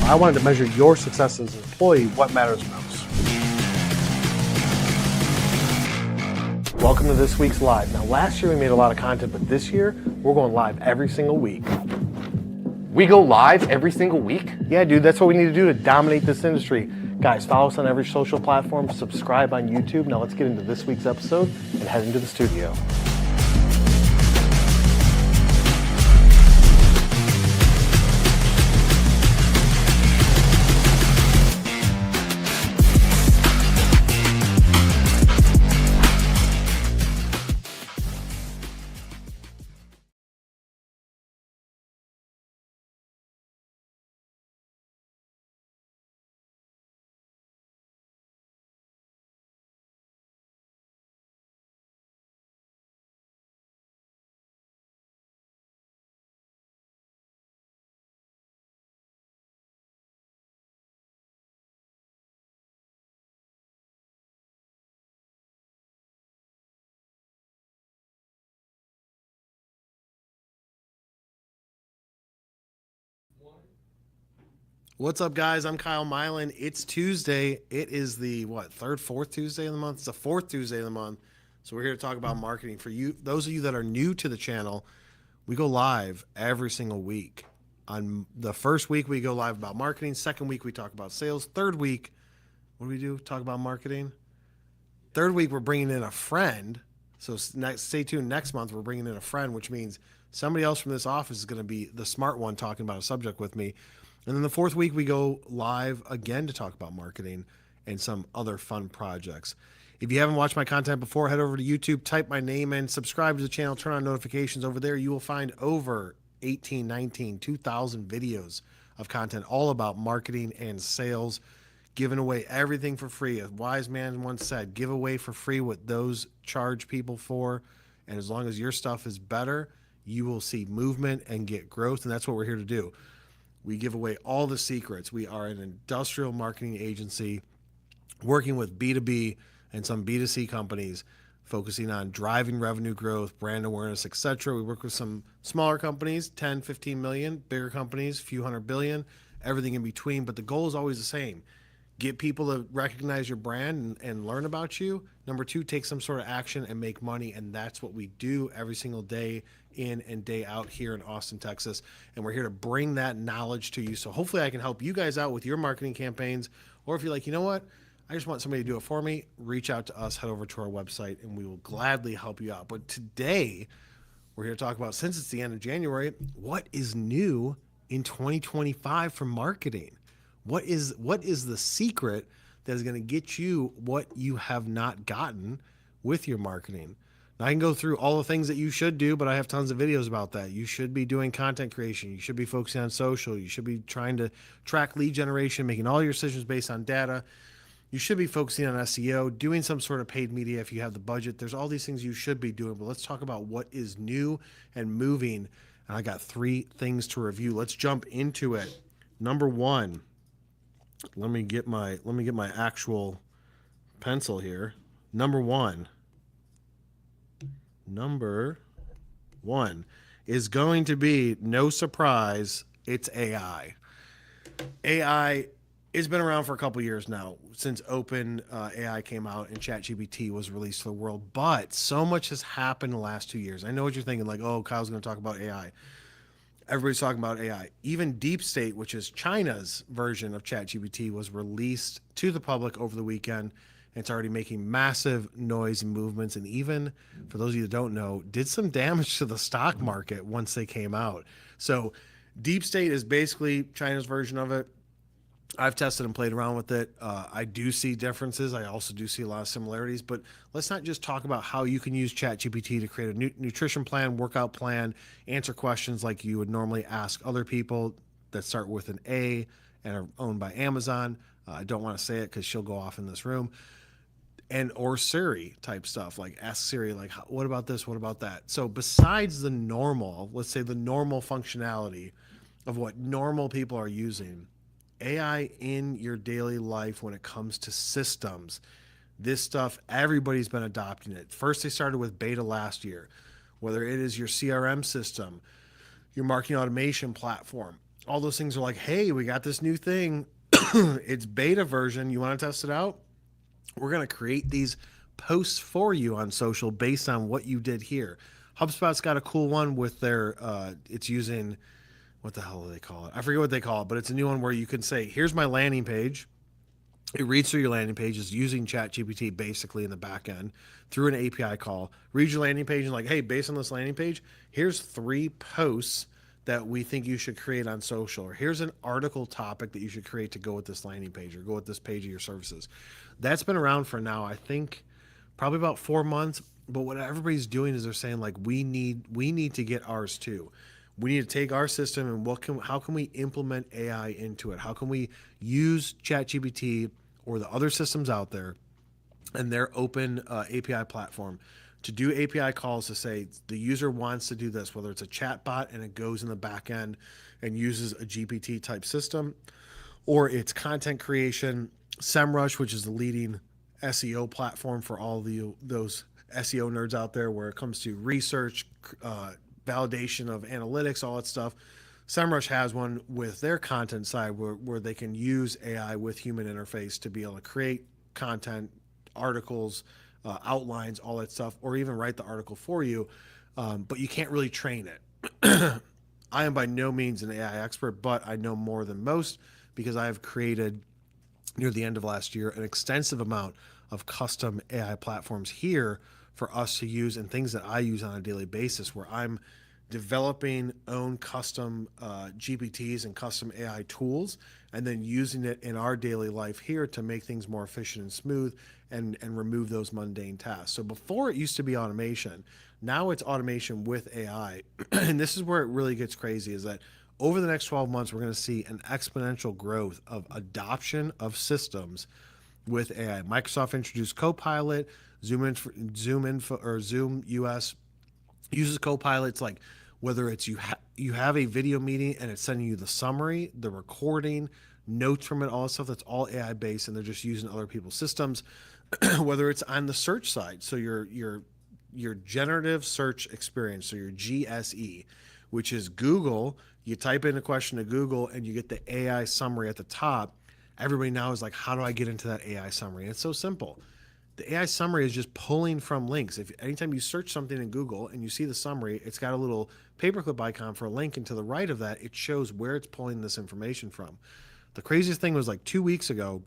I wanted to measure your success as an employee, what matters most. Welcome to this week's live. Now, last year we made a lot of content, but this year we're going live every single week. We go live every single week? Yeah, dude, that's what we need to do to dominate this industry. Guys, follow us on every social platform, subscribe on YouTube. Now let's get into this week's episode and head into the studio. What's up, guys? I'm Kyle Mylan. It's Tuesday. It is the, fourth Tuesday of the month? It's the fourth Tuesday of the month. So we're here to talk about marketing. For you, those of you that are new to the channel, we go live every single week. On the first week, we go live about marketing. Second week, we talk about sales. Third week, what do we do? Talk about marketing. Third week, we're bringing in a friend. So stay tuned. Next month, we're bringing in a friend, which means somebody else from this office is going to be the smart one talking about a subject with me. And then the fourth week, we go live again to talk about marketing and some other fun projects. If you haven't watched my content before, head over to YouTube, type my name in, subscribe to the channel, turn on notifications. Over there, you will find over 2,000 videos of content all about marketing and sales, giving away everything for free. A wise man once said, give away for free what those charge people for. And as long as your stuff is better, you will see movement and get growth. And that's what we're here to do. We give away all the secrets. We are an industrial marketing agency working with B2B and some B2C companies, focusing on driving revenue growth, brand awareness, etc. We work with some smaller companies, 10, 15 million, bigger companies, a few hundred billion, everything in between. But the goal is always the same. Get people to recognize your brand and learn about you. Number two, take some sort of action and make money. And that's what we do every single day in and day out here in Austin, Texas. And we're here to bring that knowledge to you. So hopefully I can help you guys out with your marketing campaigns. Or if you're like, you know what, I just want somebody to do it for me, reach out to us, head over to our website, and we will gladly help you out. But today, we're here to talk about, since it's the end of January, what is new in 2025 for marketing? What is the secret that is going to get you what you have not gotten with your marketing? Now, I can go through all the things that you should do, but I have tons of videos about that. You should be doing content creation. You should be focusing on social. You should be trying to track lead generation, making all your decisions based on data. You should be focusing on SEO, doing some sort of paid media if you have the budget. There's all these things you should be doing, but let's talk about what is new and moving. And I got 3 things to review. Let's jump into it. Number 1. Let me get my actual pencil here. Number one is going to be, no surprise, it's AI. AI has been around for a couple years now, since Open AI came out and ChatGPT was released to the world. But so much has happened in the last 2 years. I know what you're thinking, like, oh, Kyle's going to talk about AI. Everybody's talking about AI. Even Deep State, which is China's version of ChatGPT, was released to the public over the weekend. It's already making massive noise and movements. And even, for those of you that don't know, did some damage to the stock market once they came out. So Deep State is basically China's version of it. I've tested and played around with it. I do see differences. I also do see a lot of similarities, but let's not just talk about how you can use ChatGPT to create a nutrition plan, workout plan, answer questions like you would normally ask other people that start with an A and are owned by Amazon. I don't want to say it because she'll go off in this room. Or Siri type stuff, like ask Siri, like, what about this? What about that? So besides the normal, let's say the normal functionality of what normal people are using, AI in your daily life when it comes to systems, this stuff, everybody's been adopting it. First, they started with beta last year, whether it is your CRM system, your marketing automation platform, all those things are like, hey, we got this new thing. It's beta version. You want to test it out? We're going to create these posts for you on social based on what you did here. HubSpot's got a cool one with their, it's using, what the hell do they call it? I forget what they call it, but it's a new one where you can say, here's my landing page. It reads through your landing pages using ChatGPT basically in the back end through an API call. Reads your landing page and like, hey, based on this landing page, here's 3 posts that we think you should create on social, or here's an article topic that you should create to go with this landing page or go with this page of your services. That's been around for now, I think, probably about 4 months. But what everybody's doing is they're saying like we need to get ours too. We need to take our system and how can we implement AI into it? How can we use ChatGPT or the other systems out there and their open API platform to do API calls to say the user wants to do this, whether it's a chat bot and it goes in the back end and uses a GPT type system, or it's content creation. SEMrush, which is the leading SEO platform for all those SEO nerds out there, where it comes to research, validation of analytics, all that stuff. SEMrush has one with their content side where they can use AI with human interface to be able to create content, articles, outlines, all that stuff, or even write the article for you. But you can't really train it. I am by no means an AI expert, but I know more than most because I have created near the end of last year an extensive amount of custom AI platforms here for us to use and things that I use on a daily basis where I'm developing own custom GPTs and custom AI tools and then using it in our daily life here to make things more efficient and smooth and remove those mundane tasks. So before it used to be automation, now it's automation with AI. And this is where it really gets crazy is that over the next 12 months, we're going to see an exponential growth of adoption of systems with AI. Microsoft introduced Copilot. Zoom US uses Copilot. It's like whether it's you have a video meeting and it's sending you the summary, the recording, notes from it, all that stuff. That's all AI based, and they're just using other people's systems. Whether it's on the search side, so your generative search experience, so your GSE, which is Google. You type in a question to Google and you get the AI summary at the top. Everybody now is like, how do I get into that AI summary? And it's so simple. The AI summary is just pulling from links. If anytime you search something in Google and you see the summary, it's got a little paperclip icon for a link, and to the right of that, it shows where it's pulling this information from. The craziest thing was like 2 weeks ago,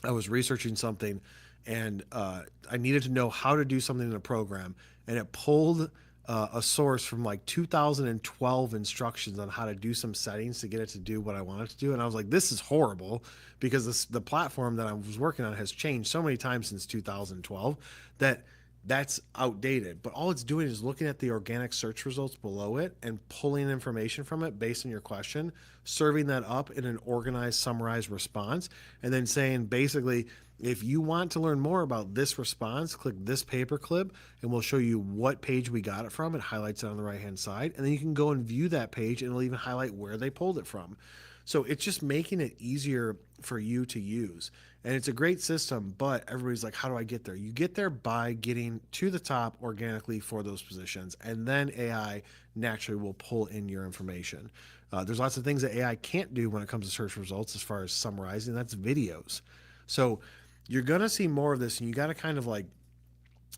I was researching something and I needed to know how to do something in a program, and it pulled a source from like 2012 instructions on how to do some settings to get it to do what I wanted to do. And I was like, this is horrible because the platform that I was working on has changed so many times since 2012 that that's outdated. But all it's doing is looking at the organic search results below it and pulling information from it based on your question, serving that up in an organized, summarized response, and then saying basically, if you want to learn more about this response, click this paperclip and we'll show you what page we got it from. It highlights it on the right hand side. And then you can go and view that page and it'll even highlight where they pulled it from. So it's just making it easier for you to use. And it's a great system, but everybody's like, how do I get there? You get there by getting to the top organically for those positions. And then AI naturally will pull in your information. There's lots of things that AI can't do when it comes to search results as far as summarizing. That's videos. So you're going to see more of this, and you got to kind of like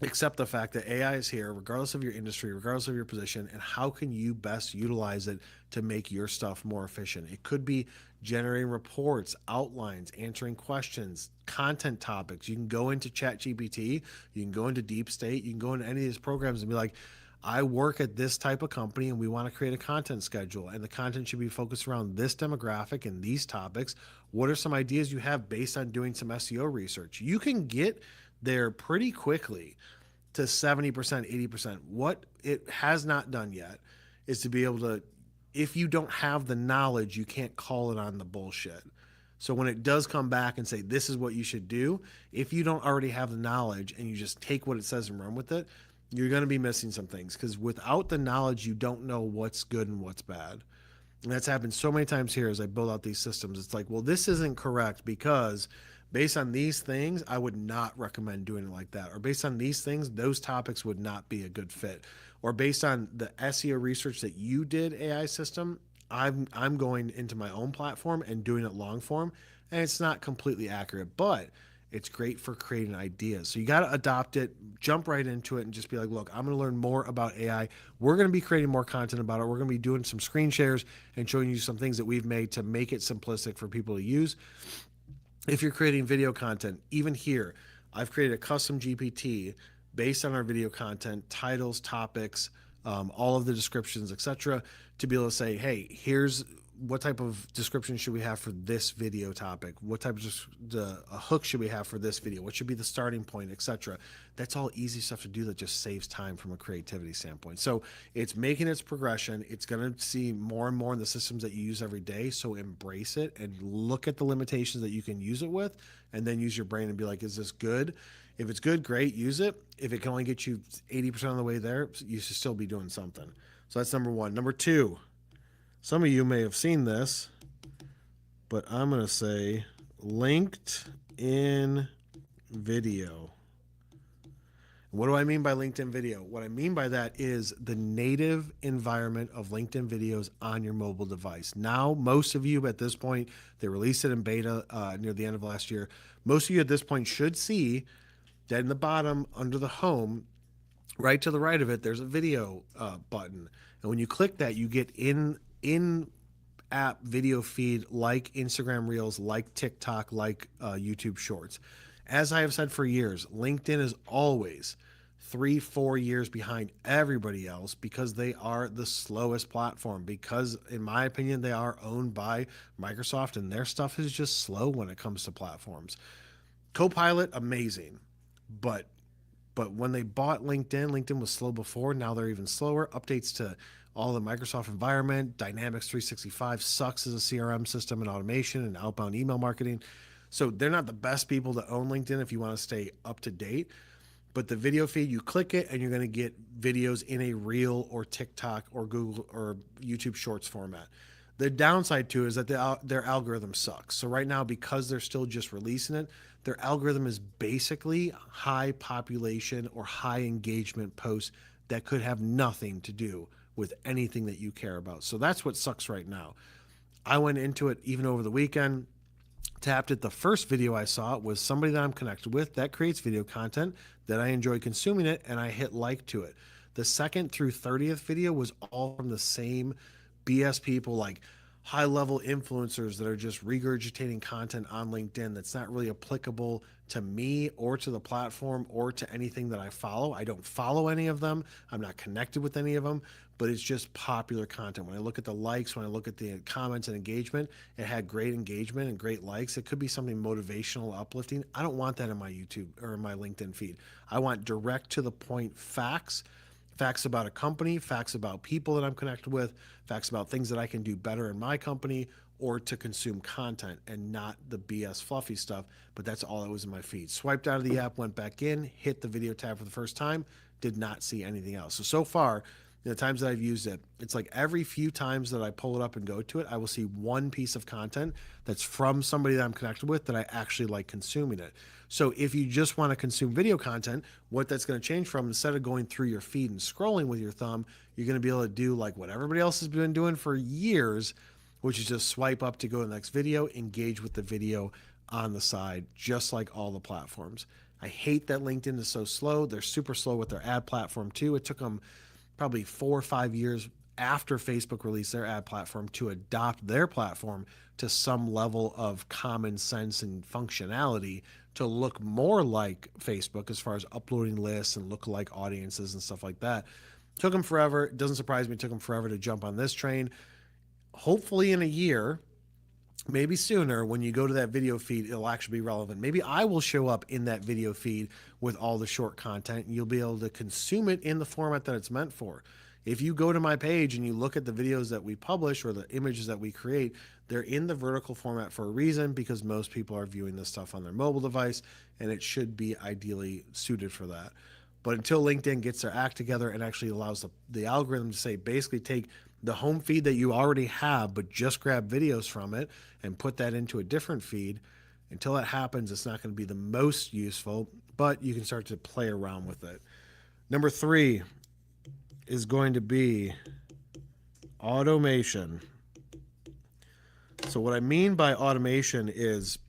accept the fact that AI is here, regardless of your industry, regardless of your position, and how can you best utilize it to make your stuff more efficient? It could be generating reports, outlines, answering questions, content topics. You can go into ChatGPT, you can go into Deep State, you can go into any of these programs and be like, I work at this type of company and we want to create a content schedule, and the content should be focused around this demographic and these topics. What are some ideas you have based on doing some SEO research? You can get there pretty quickly to 70%, 80%. What it has not done yet is to be able to, if you don't have the knowledge, you can't call it on the bullshit. So when it does come back and say, this is what you should do, if you don't already have the knowledge and you just take what it says and run with it, you're going to be missing some things, because without the knowledge, you don't know what's good and what's bad. And that's happened so many times here as I build out these systems. It's like, well, this isn't correct because based on these things, I would not recommend doing it like that. Or based on these things, those topics would not be a good fit. Or based on the SEO research that you did, AI system, I'm going into my own platform and doing it long form, and it's not completely accurate, but it's great for creating ideas. So you got to adopt it, jump right into it, and just be like, look, I'm going to learn more about AI. We're going to be creating more content about it. We're going to be doing some screen shares and showing you some things that we've made to make it simplistic for people to use. If you're creating video content, even here, I've created a custom GPT based on our video content, titles, topics, all of the descriptions, etc., to be able to say, hey, here's what type of description should we have for this video topic? What type of a hook should we have for this video? What should be the starting point, etc.? That's all easy stuff to do that just saves time from a creativity standpoint. So it's making its progression. It's going to see more and more in the systems that you use every day. So embrace it and look at the limitations that you can use it with, and then use your brain and be like, is this good? If it's good, great, use it. If it can only get you 80% of the way there, you should still be doing something. So that's number one. Number two, some of you may have seen this, but I'm going to say LinkedIn video. What do I mean by LinkedIn video? What I mean by that is the native environment of LinkedIn videos on your mobile device. Now, most of you at this point, they released it in beta near the end of last year. Most of you at this point should see that in the bottom under the home, right to the right of it, there's a video button. And when you click that, you get in app video feed like Instagram Reels, like TikTok, like YouTube Shorts. As I have said for years, LinkedIn is always 3-4 years behind everybody else because they are the slowest platform. Because, in my opinion, they are owned by Microsoft and their stuff is just slow when it comes to platforms. Copilot, amazing. But when they bought LinkedIn, LinkedIn was slow before. Now they're even slower. Updates to all the Microsoft environment, Dynamics 365 sucks as a CRM system and automation and outbound email marketing. So they're not the best people to own LinkedIn if you want to stay up to date. But the video feed, you click it and you're going to get videos in a Reel or TikTok or Google or YouTube Shorts format. The downside to it is that their algorithm sucks. So right now, because they're still just releasing it, their algorithm is basically high population or high engagement posts that could have nothing to do with anything that you care about. So that's what sucks right now. I went into it even over the weekend, tapped it. The first video I saw was somebody that I'm connected with that creates video content that I enjoy consuming it, and I hit like to it. The second through 30th video was all from the same BS people, like high level influencers that are just regurgitating content on LinkedIn that's not really applicable to me or to the platform or to anything that I follow. I don't follow any of them. I'm not connected with any of them, but it's just popular content. When I look at the likes, when I look at the comments and engagement, it had great engagement and great likes. It could be something motivational, uplifting. I don't want that in my YouTube or in my LinkedIn feed. I want direct to the point facts. Facts about a company, facts about people that I'm connected with, facts about things that I can do better in my company or to consume content, and not the BS fluffy stuff. But that's all that was in my feed. Swiped out of the app, went back in, hit the video tab for the first time, did not see anything else. So far, the times that I've used it, it's like every few times that I pull it up and go to it, I will see one piece of content that's from somebody that I'm connected with that I actually like consuming it. So if you just want to consume video content, what that's going to change from, instead of going through your feed and scrolling with your thumb, you're going to be able to do like what everybody else has been doing for years, which is just swipe up to go to the next video, engage with the video on the side, just like all the platforms. I hate that LinkedIn is so slow. They're super slow with their ad platform too. It took them probably 4 or 5 years after Facebook released their ad platform to adopt their platform to some level of common sense and functionality to look more like Facebook as far as uploading lists and lookalike audiences and stuff like that. Took them forever. It doesn't surprise me. It took them forever to jump on this train. Hopefully in a year, maybe sooner, when you go to that video feed, it'll actually be relevant. Maybe I will show up in that video feed with all the short content and you'll be able to consume it in the format that it's meant for. If you go to my page and you look at the videos that we publish or the images that we create, they're in the vertical format for a reason, because most people are viewing this stuff on their mobile device and it should be ideally suited for that. But until LinkedIn gets their act together and actually allows the algorithm to say, basically take the home feed that you already have, but just grab videos from it and put that into a different feed, until that happens, it's not going to be the most useful, but you can start to play around with it. Number 3 is going to be automation. So what I mean by automation is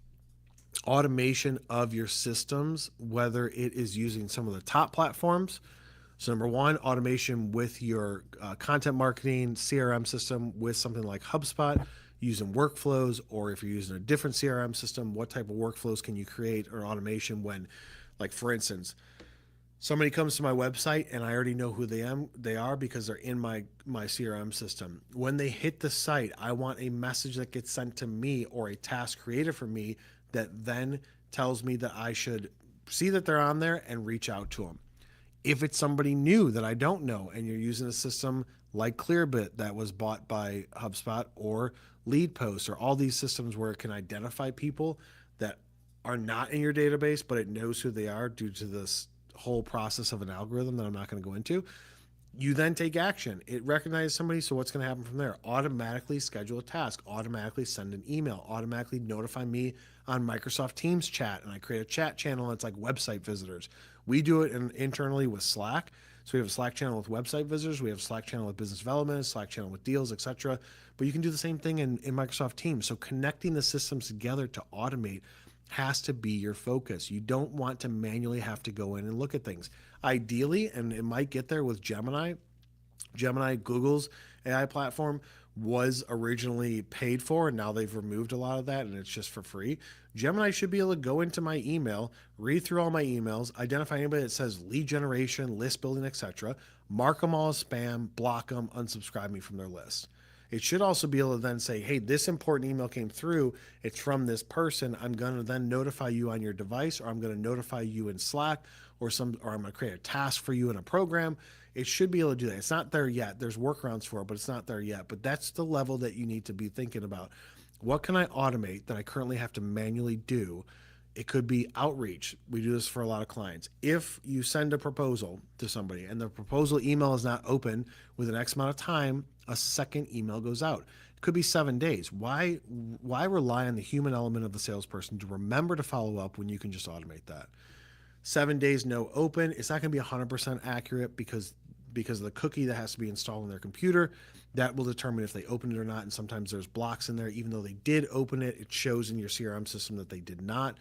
automation of your systems, whether it is using some of the top platforms. So, number one, automation with your content marketing CRM system with something like HubSpot, using workflows, or if you're using a different CRM system, what type of workflows can you create or automation when, like, for instance, somebody comes to my website and I already know who they are because they're in my CRM system. When they hit the site, I want a message that gets sent to me or a task created for me that then tells me that I should see that they're on there and reach out to them. If it's somebody new that I don't know and you're using a system like Clearbit that was bought by HubSpot or LeadPost or all these systems where it can identify people that are not in your database, but it knows who they are due to this whole process of an algorithm that I'm not going to go into, you then take action. It recognizes somebody, so what's going to happen from there? Automatically schedule a task, automatically send an email, automatically notify me on Microsoft Teams chat, and I create a chat channel that's like website visitors. We do it internally with Slack. So we have a Slack channel with website visitors, we have a Slack channel with business development, a Slack channel with deals, etc. But you can do the same thing in Microsoft Teams. So connecting the systems together to automate has to be your focus. You don't want to manually have to go in and look at things. Ideally, and it might get there with Gemini, Google's AI platform, was originally paid for, and now they've removed a lot of that and it's just for free. Gemini should be able to go into my email, read through all my emails, identify anybody that says lead generation, list building, etc., mark them all as spam, block them, unsubscribe me from their list. It should also be able to then say, hey, this important email came through. It's from this person. I'm going to then notify you on your device, or I'm going to notify you in Slack, or I'm going to create a task for you in a program. It should be able to do that. It's not there yet. There's workarounds for it, but it's not there yet. But that's the level that you need to be thinking about. What can I automate that I currently have to manually do? It could be outreach. We do this for a lot of clients. If you send a proposal to somebody and the proposal email is not open within X amount of time, a second email goes out. It could be 7 days. Why rely on the human element of the salesperson to remember to follow up when you can just automate that? 7 days no open. It's not going to be 100% accurate because of the cookie that has to be installed on their computer. That will determine if they opened it or not. And sometimes there's blocks in there. Even though they did open it, it shows in your CRM system that they did not.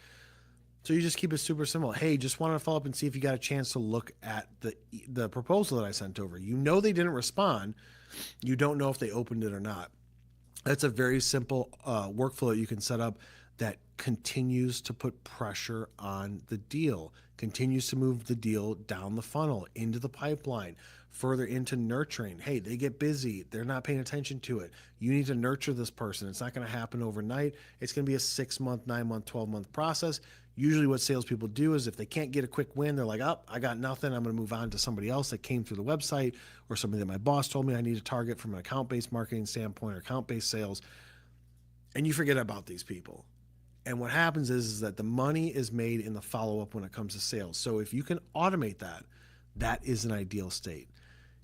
So you just keep it super simple. Hey, just wanted to follow up and see if you got a chance to look at the proposal that I sent over. You know they didn't respond. You don't know if they opened it or not. That's a very simple workflow that you can set up that continues to put pressure on the deal, continues to move the deal down the funnel, into the pipeline, further into nurturing. Hey, they get busy. They're not paying attention to it. You need to nurture this person. It's not going to happen overnight. It's going to be a 6-month, 9-month, 12-month process. Usually what salespeople do is if they can't get a quick win, they're like, oh, I got nothing. I'm going to move on to somebody else that came through the website or somebody that my boss told me I need to target from an account-based marketing standpoint or account-based sales. And you forget about these people. And what happens is that the money is made in the follow-up when it comes to sales. So if you can automate that, that is an ideal state.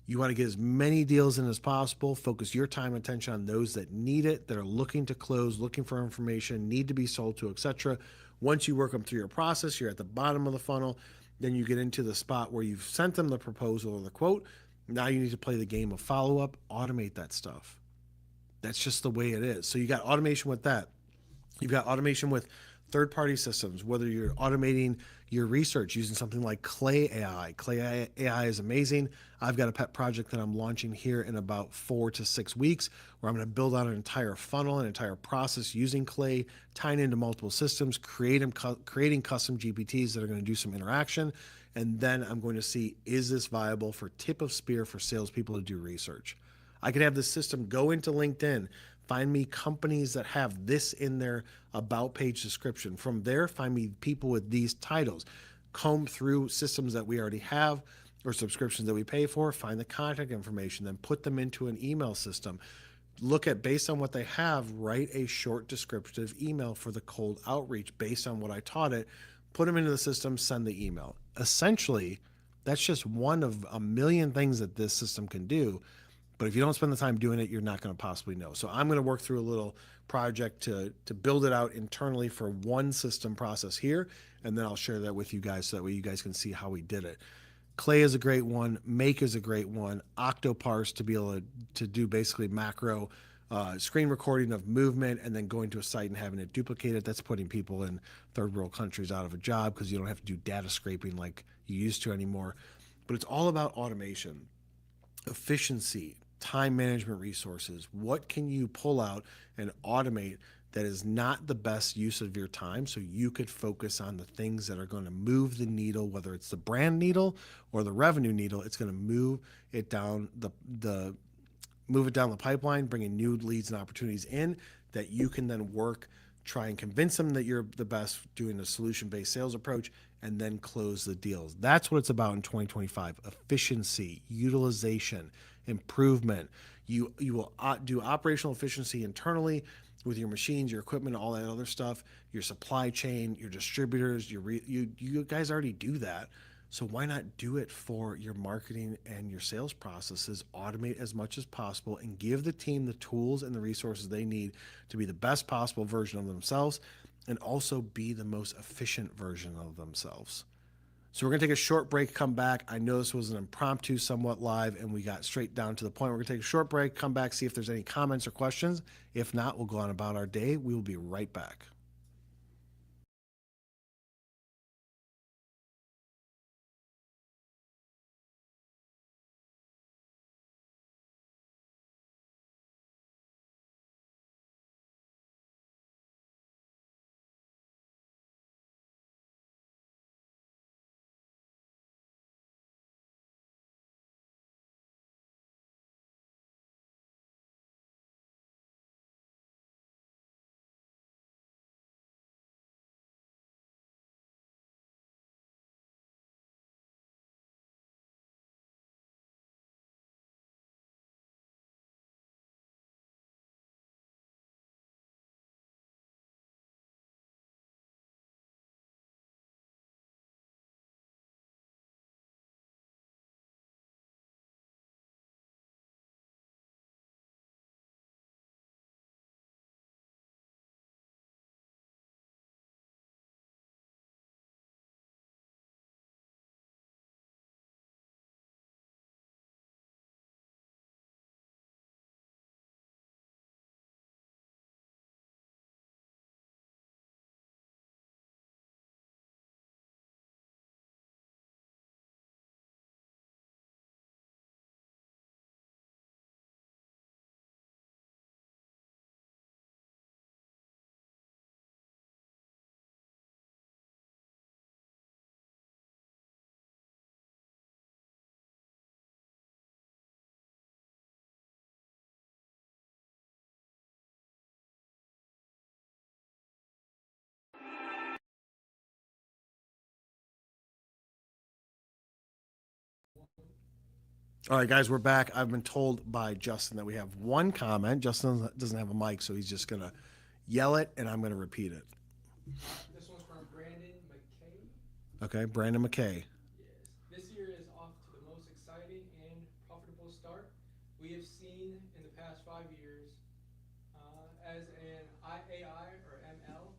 You want to get as many deals in as possible. Focus your time and attention on those that need it, that are looking to close, looking for information, need to be sold to, etc. Once you work them through your process, you're at the bottom of the funnel. Then you get into the spot where you've sent them the proposal or the quote. Now you need to play the game of follow-up, automate that stuff. That's just the way it is. So you got automation with that. You've got automation with third-party systems, whether you're automating your research using something like Clay AI. Clay AI is amazing. I've got a pet project that I'm launching here in about 4 to 6 weeks where I'm going to build out an entire funnel, an entire process using Clay, tying into multiple systems, creating custom GPTs that are going to do some interaction. And then I'm going to see, is this viable for tip of spear for salespeople to do research? I could have the system go into LinkedIn, find me companies that have this in their about page description. From there, find me people with these titles. Comb through systems that we already have or subscriptions that we pay for, find the contact information, then put them into an email system. Look at, based on what they have, write a short descriptive email for the cold outreach based on what I taught it, put them into the system, send the email. Essentially, that's just one of a million things that this system can do. But if you don't spend the time doing it, you're not going to possibly know. So I'm going to work through a little project to build it out internally for one system process here, and then I'll share that with you guys so that way you guys can see how we did it. Clay is a great one. Make is a great one. Octoparse to be able to do basically macro screen recording of movement and then going to a site and having it duplicated. That's putting people in third world countries out of a job because you don't have to do data scraping like you used to anymore. But it's all about automation, efficiency, time management resources. What can you pull out and automate that is not the best use of your time so you could focus on the things that are going to move the needle, whether it's the brand needle or the revenue needle. It's going to it down the move it down the pipeline, bringing new leads and opportunities in that you can then work, try and convince them that you're the best doing a solution based sales approach, and then close the deals. That's what it's about in 2025: efficiency, utilization, improvement. You will do operational efficiency internally with your machines, your equipment, all that other stuff, your supply chain, your distributors. You guys already do that. So why not do it for your marketing and your sales processes? Automate as much as possible and give the team the tools and the resources they need to be the best possible version of themselves and also be the most efficient version of themselves. So we're going to take a short break, come back. I know this was an impromptu, somewhat live, and we got straight down to the point. We're going to take a short break, come back, see if there's any comments or questions. If not, we'll go on about our day. We will be right back. All right, guys, we're back. I've been told by Justin that we have one comment. Justin doesn't have a mic, so he's just going to yell it, and I'm going to repeat it. This one's from Brandon McKay. Okay, Brandon McKay. Yes. This year is off to the most exciting and profitable start we have seen in the past 5 years. As an IAI or ML,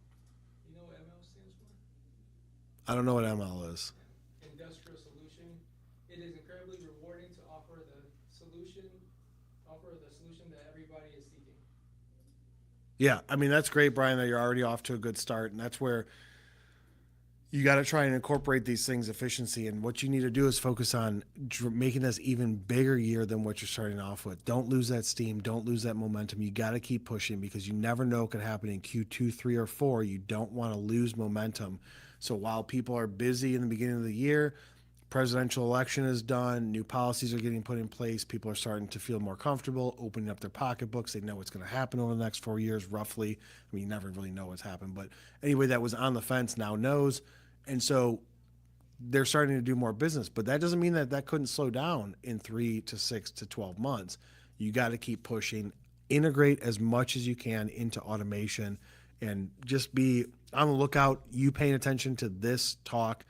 you know what ML stands for? I don't know what ML is. Industrial solution. It is incredibly rewarding to offer the solution that everybody is seeking. Yeah, I mean, that's great, Brian, that you're already off to a good start. And that's where you got to try and incorporate these things efficiency. And what you need to do is focus on making this even bigger year than what you're starting off with. Don't lose that steam. Don't lose that momentum. You got to keep pushing because you never know what could happen in Q2, 3, or 4. You don't want to lose momentum. So while people are busy in the beginning of the year, presidential election is done, new policies are getting put in place, people are starting to feel more comfortable opening up their pocketbooks. They know what's going to happen over the next 4 years roughly. I mean, you never really know what's happened, but anybody that was on the fence now knows. And so they're starting to do more business, but that doesn't mean that that couldn't slow down in 3 to 6 to 12 months. You got to keep pushing, integrate as much as you can into automation, and just be on the lookout. You paying attention to this talk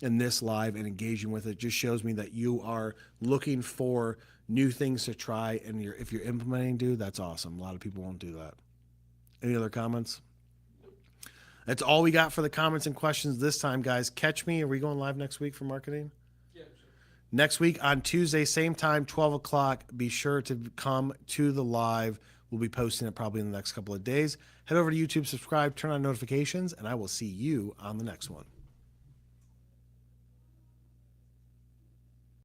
and this live and engaging with it just shows me that you are looking for new things to try. And if you're implementing, dude, that's awesome. A lot of people won't do that. Any other comments? That's all we got for the comments and questions this time, guys. Catch me. Are we going live next week for marketing? Yeah, sure. Next week on Tuesday, same time, 12 o'clock. Be sure to come to the live. We'll be posting it probably in the next couple of days. Head over to YouTube, subscribe, turn on notifications, and I will see you on the next one.